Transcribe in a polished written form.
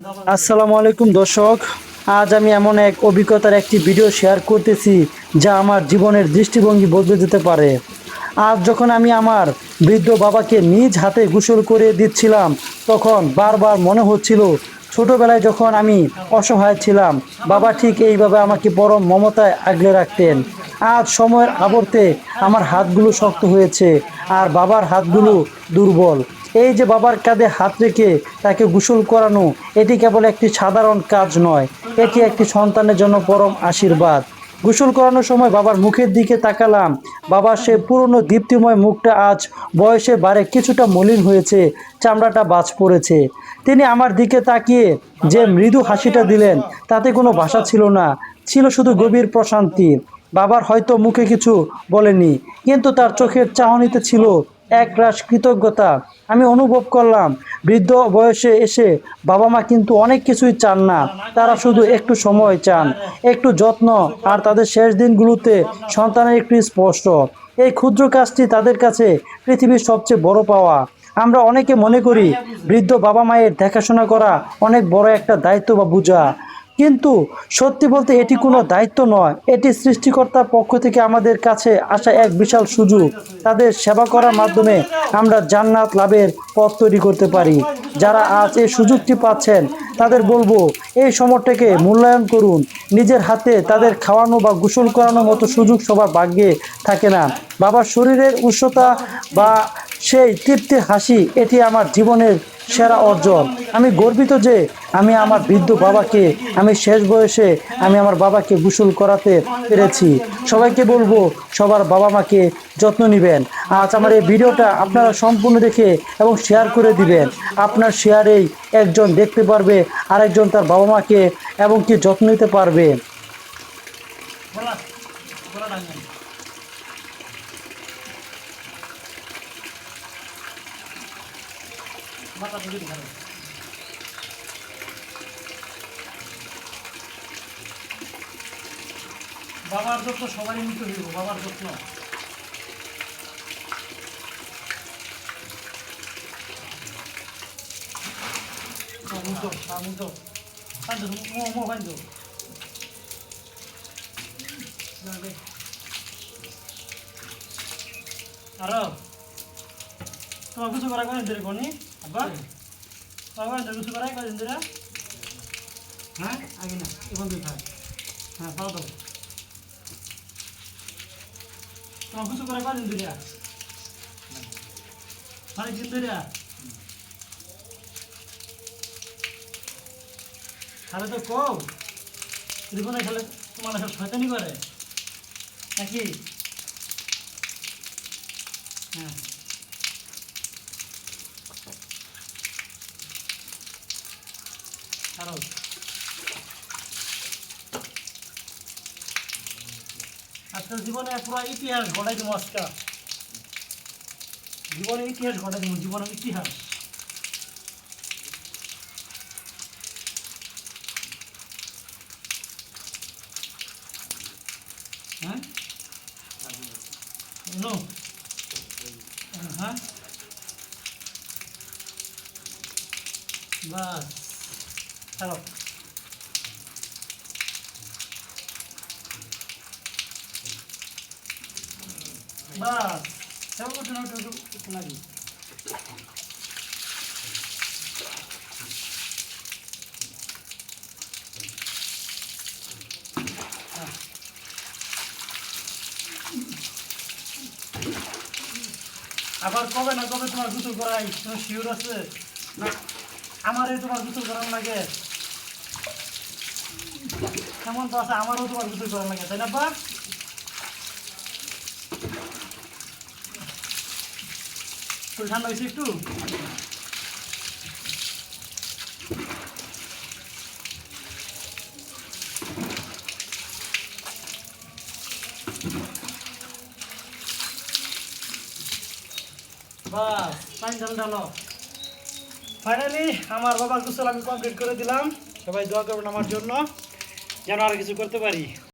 আসসালামু আলাইকুম দর্শক, আজ আমি এমন এক অভিজ্ঞতার একটি ভিডিও শেয়ার করতেছি যা আমার জীবনের দৃষ্টিভঙ্গি বদলে দিতে পারে। আজ যখন আমি আমার বৃদ্ধ বাবাকে নিজ হাতে গোসল করে দিচ্ছিলাম, তখন বারবার মনে হচ্ছিল ছোটবেলায় যখন আমি অসহায় ছিলাম, বাবা ঠিক এইভাবে আমাকে পরম মমতায় আগলে রাখতেন। আজ সময়ের আবর্তে আমার হাতগুলো শক্ত হয়েছে আর বাবার হাতগুলো দুর্বল। এই যে বাবার কাঁধে হাত রেখে তাকে গোসল করানো, এটি কেবল একটি সাধারণ কাজ নয়, এটি একটি সন্তানের জন্য পরম আশীর্বাদ। গোসল করানোর সময় বাবার মুখের দিকে তাকালাম। বাবার সে পুরনো দীপ্তিময় মুখটা আজ বয়সে বাড়ে কিছুটা মলিন হয়েছে, চামড়াটা বাজ পড়েছে। তিনি আমার দিকে তাকিয়ে যে মৃদু হাসিটা দিলেন, তাতে কোনো ভাষা ছিল না, ছিল শুধু গভীর প্রশান্তি। বাবার হয়তো মুখে কিছু বলেনি, কিন্তু তার চোখের চাহনিতে ছিল একরাশ কৃতজ্ঞতা। আমি অনুভব করলাম, বৃদ্ধ বয়সে এসে বাবা মা কিন্তু অনেক কিছুই চান না, তারা শুধু একটু সময় চান, একটু যত্ন, আর তাদের শেষ দিনগুলোতে সন্তানের একটু স্পষ্ট। এই ক্ষুদ্র কাজটি তাদের কাছে পৃথিবীর সবচেয়ে বড় পাওয়া। আমরা অনেকে মনে করি বৃদ্ধ বাবা মায়ের দেখাশোনা করা অনেক বড় একটা দায়িত্ব বা বোঝা, কিন্তু সত্যি বলতে এটি কোনো দায়িত্ব নয়, এটি সৃষ্টিকর্তার পক্ষ থেকে আমাদের কাছে আসা এক বিশাল সুযোগ। তাদের সেবা করার মাধ্যমে আমরা জান্নাত লাভের পথ তৈরি করতে পারি। যারা আজ এই সুযোগটি পাচ্ছেন, তাদের বলবো এই সময়টাকে মূল্যায়ন করুন। নিজের হাতে তাদের খাওয়ানো বা গোসল করানোর মতো সুযোগ সবার ভাগ্যে থাকে না। বাবার শরীরের উষ্ণতা বা সেই তৃপ্তির হাসি, এটি আমার জীবনের সেরা অর্জন। আমি গর্বিত যে আমি আমার বৃদ্ধ বাবাকে, আমি শেষ বয়সে আমি আমার বাবাকে গোসল করাতে পেরেছি। সবাইকে বলবো সবার বাবা মাকে যত্ন নেবেন। আজ আমার এই ভিডিওটা আপনারা সম্পূর্ণ দেখে এবং শেয়ার করে দিবেন। আপনার শেয়ারেই একজন দেখতে পারবে, আরেকজন তার বাবা মাকে এবং কি যত্ন নিতে পারবে। বাবার যত্ন সবারই নিতে হইব, বাবার যত্ন। আরো তোমার কিছু করা করেন ধরে কোনি আব্বা, তোমার কিছু করা করেন ধরে। হ্যাঁ আগে না এখন তুই খায়। হ্যাঁ পাও দাও, তোমার কিছু করা করেন ধরে অনেক দিন ধরে। খালে তো কও জীবনে খেলে তোমার সব শয়তানি করে নাকি? হ্যাঁ আরো আজকাল জীবনে পুরো ইতিহাস ঘটাই দেবো। আজকাল জীবনের ইতিহাস ঘটাই দেবো, জীবনের ইতিহাস। হ্যাঁ নো হ্যাঁ বাস চলো বাস চলো করতে না একটু লাগি। আবার কবে না কবে তোমার গোসল করাই, তোমার শিওর আছে না? আমারই তোমার গোসল করানো লাগে, এমন তো আছে আমারও তোমার গোসল করানো লাগে, তাই না বা? তো ঠান্ডা হয়েছে একটু। বাস পানি ঢালো। ফাইনালি আমার বাবার গোসল আমি কমপ্লিট করে দিলাম। সবাই দোয়া করবেন আমার জন্য, যেন আর কিছু করতে পারি।